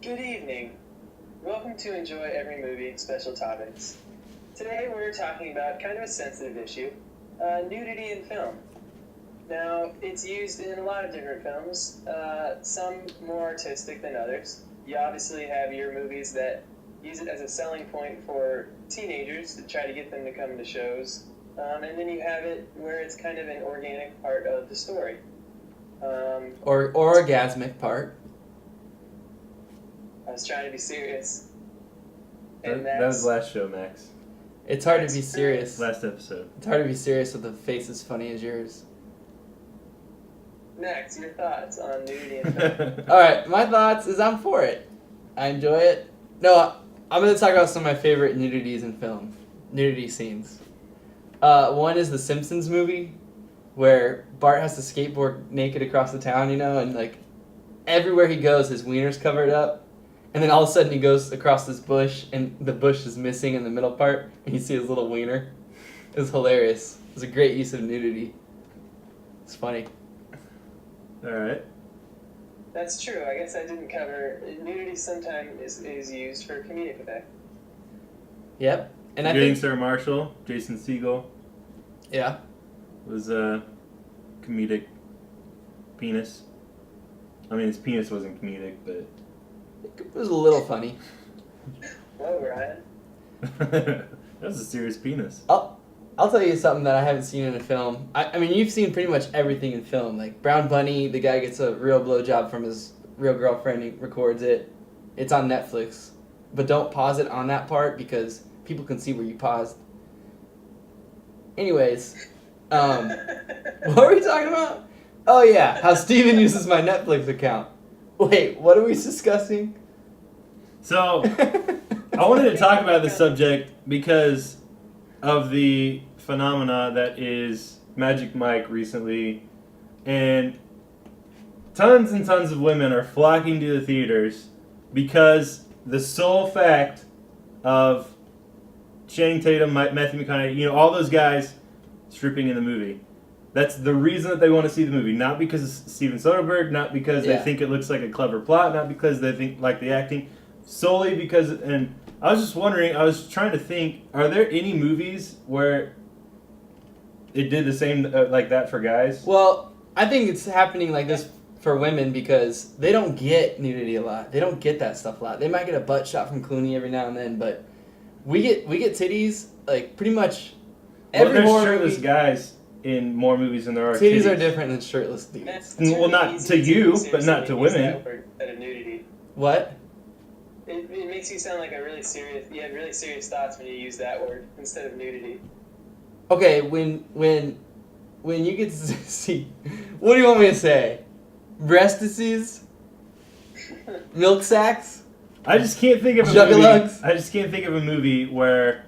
Good evening. Welcome to Enjoy Every Movie Special Topics. Today we're talking about kind of a sensitive issue, nudity in film. Now, it's used in a lot of different films, some more artistic than others. You obviously have your movies that use it as a selling point for teenagers to try to get them to come to shows, and then you have it where it's kind of an organic part of the story. Or orgasmic part. I was trying to be serious. That was last show, Max. It's hard to be serious. Last episode. It's hard to be serious with a face as funny as yours. Next, your thoughts on nudity in film. Alright, my thoughts is I'm for it. I enjoy it. No, I'm going to talk about some of my favorite nudities in film. Nudity scenes. One is the Simpsons movie, where Bart has to skateboard naked across the town, and like everywhere he goes, his wiener's covered up. And then all of a sudden he goes across this bush, and the bush is missing in the middle part, and you see his little wiener. It was hilarious. It was a great use of nudity. It's funny. Alright. That's true. I guess I didn't cover nudity. Sometimes is used for comedic effect. Yep. And Getting Sarah Marshall, Jason Segel yeah. was a comedic penis. I mean, his penis wasn't comedic, but It was a little funny. Whoa, Ryan. that was a serious penis. I'll tell you something that I haven't seen in a film. I mean, you've seen pretty much everything in film. Like Brown Bunny, the guy gets a real blowjob from his real girlfriend. He records it. It's on Netflix. But don't pause it on that part because people can see where you paused. Anyways, what were we talking about? Oh yeah, how Steven uses my Netflix account. Wait, what are we discussing? So, I wanted to talk about this subject because of the phenomena that is Magic Mike recently, and tons and tons of women are flocking to the theaters because the sole fact of Channing Tatum, Matthew McConaughey, all those guys stripping in the movie. That's the reason that they want to see the movie. Not because of Steven Soderbergh, not because they think it looks like a clever plot, not because they think like the acting, solely because. And I was just wondering, I was trying to think, are there any movies where it did the same like that for guys? Well, I think it's happening like this for women because they don't get nudity a lot. They don't get that stuff a lot. They might get a butt shot from Clooney every now and then, but we get titties like pretty much every there's horror shirtless movie. Guys in more movies than there are titties. Titties are different than shirtless dudes. Well, not to you, but not to women. Instead of nudity. What? It makes you sound like you have really serious thoughts when you use that word instead of nudity. Okay, when you get to see, what do you want me to say? Breastises? Milk sacks? I just can't think of a movie where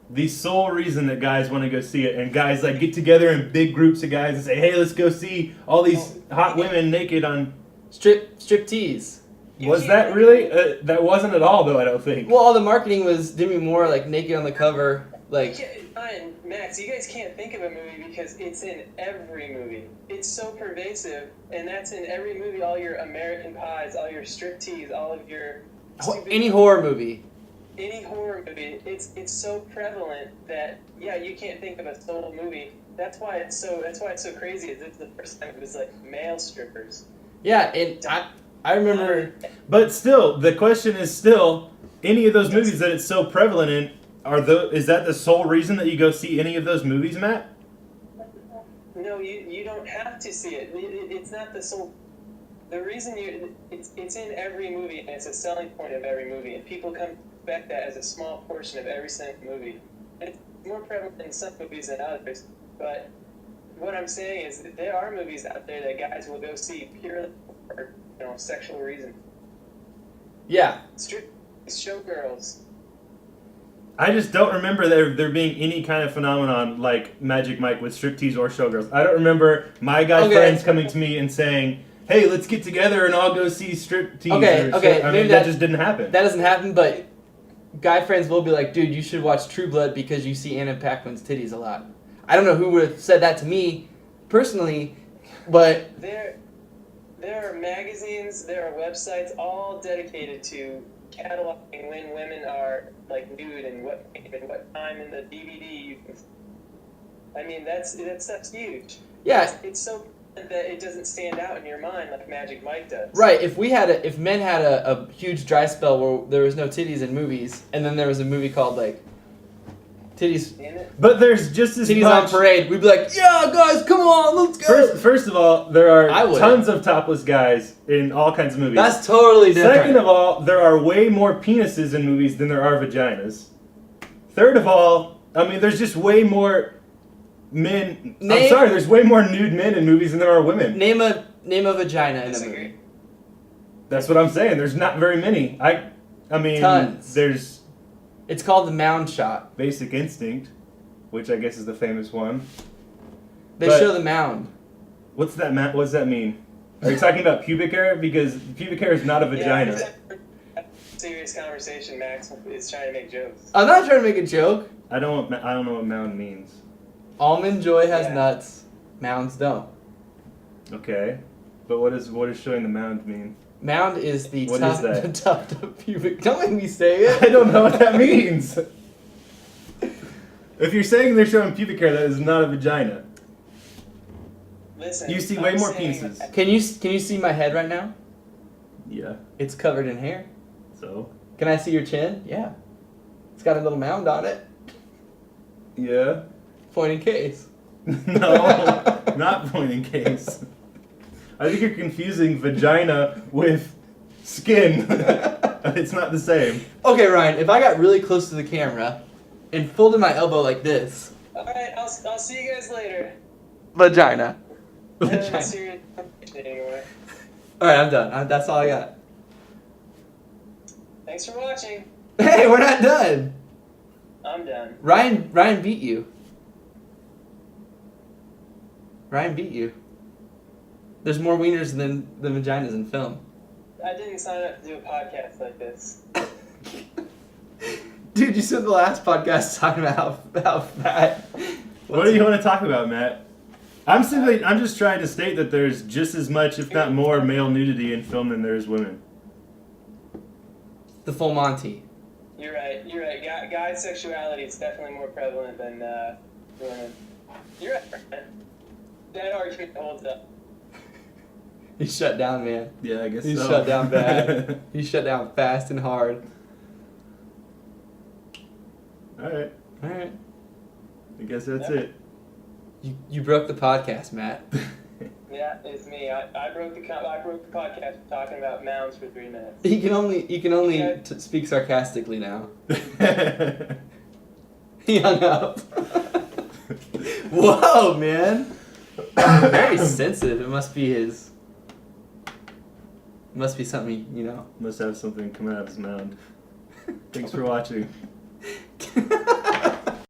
the sole reason that guys want to go see it, and guys like get together in big groups of guys and say, "Hey, let's go see all these hot women naked on strip tease." Was that really? That wasn't at all, though. I don't think. Well, all the marketing was Demi Moore like naked on the cover, like. Fine, Max, you guys can't think of a movie because it's in every movie. It's so pervasive, and that's in every movie. All your American Pies, all your striptease, all of your Any horror movie. Any horror movie, it's so prevalent that you can't think of a sole movie. That's why it's so crazy. It's the first time it was like male strippers. Yeah, and I remember. But still, the question is still, any of those movies that it's so prevalent in, is that the sole reason that you go see any of those movies, Matt? No, you don't have to see it. It's not the sole. The reason it's in every movie, and it's a selling point of every movie, and people come expect that as a small portion of every single movie. And it's more prevalent in some movies than others. But what I'm saying is that there are movies out there that guys will go see purely for sexual reasons. Yeah. Showgirls. I just don't remember there being any kind of phenomenon like Magic Mike with striptease or showgirls. I don't remember my guy friends coming to me and saying, "Hey, let's get together and all go see striptease." Okay. I mean, that just didn't happen. That doesn't happen, but guy friends will be like, "Dude, you should watch True Blood because you see Anna Paquin's titties a lot." I don't know who would have said that to me personally, but there are magazines, there are websites, all dedicated to cataloging when women are like nude and what time in the DVD you can. I mean, that's huge. Yeah. It's so that it doesn't stand out in your mind like Magic Mike does. Right. If men had a huge dry spell where there was no titties in movies, and then there was a movie called like Titties. In it? But there's just as Titties much. on parade. We'd be like, yeah, guys, come on, let's go. First of all, there are I would. tons of topless guys in all kinds of movies. That's totally different. Second of all, there are way more penises in movies than there are vaginas. Third of all, I mean, there's just way more men. I'm sorry, there's way more nude men in movies than there are women. Name a vagina in a Disagree. movie. That's what I'm saying. There's not very many. I mean, Tons. There's It's called the mound shot. Basic Instinct, which I guess is the famous one. They But- show the mound. What's that? What does that mean? Are you talking about pubic hair? Because pubic hair is not a vagina. Yeah, serious conversation. Max is trying to make jokes. I'm not trying to make a joke. I don't know what mound means. Almond Joy has Yeah. nuts. Mounds don't. Okay, but what does showing the mound mean? Mound is the What tough, is that? the toughed up pubic. Don't make me say it. I don't know what that means. If you're saying they're showing pubic hair, that is not a vagina. Listen, You see way I'm more saying- penises. Can you see my head right now? Yeah. It's covered in hair. So. Can I see your chin? Yeah. It's got a little mound on it. Yeah. Pointing case. No, not pointing case. I think you're confusing vagina with skin. It's not the same. Okay, Ryan, if I got really close to the camera and folded my elbow like this. Alright, I'll see you guys later. Vagina. I haven't Vagina. serious conversation anymore. Alright, I'm done. That's all I got. Thanks for watching. Hey, we're not done. I'm done. Ryan beat you. Ryan beat you. There's more wieners than vaginas in film. I didn't sign up to do a podcast like this. Dude, you spent the last podcast talking about how fat. What do you want to talk about, Matt? I'm just trying to state that there's just as much, if not more, male nudity in film than there is women. The full Monty. You're right. Guy sexuality is definitely more prevalent than women. You're right. That argument holds up. He's shut down, man. Yeah, I guess He's so. shut down bad. He's shut down fast and hard. Alright, Alright. I guess that's Yeah. it. You broke the podcast, Matt. Yeah, it's me. I broke the podcast talking about mounds for 3 minutes. You can only Yeah. speak sarcastically now. He hung up. Whoa, man. Very sensitive. It must be his. It must be something, you know. Must have something coming out of his mound. Thanks for watching.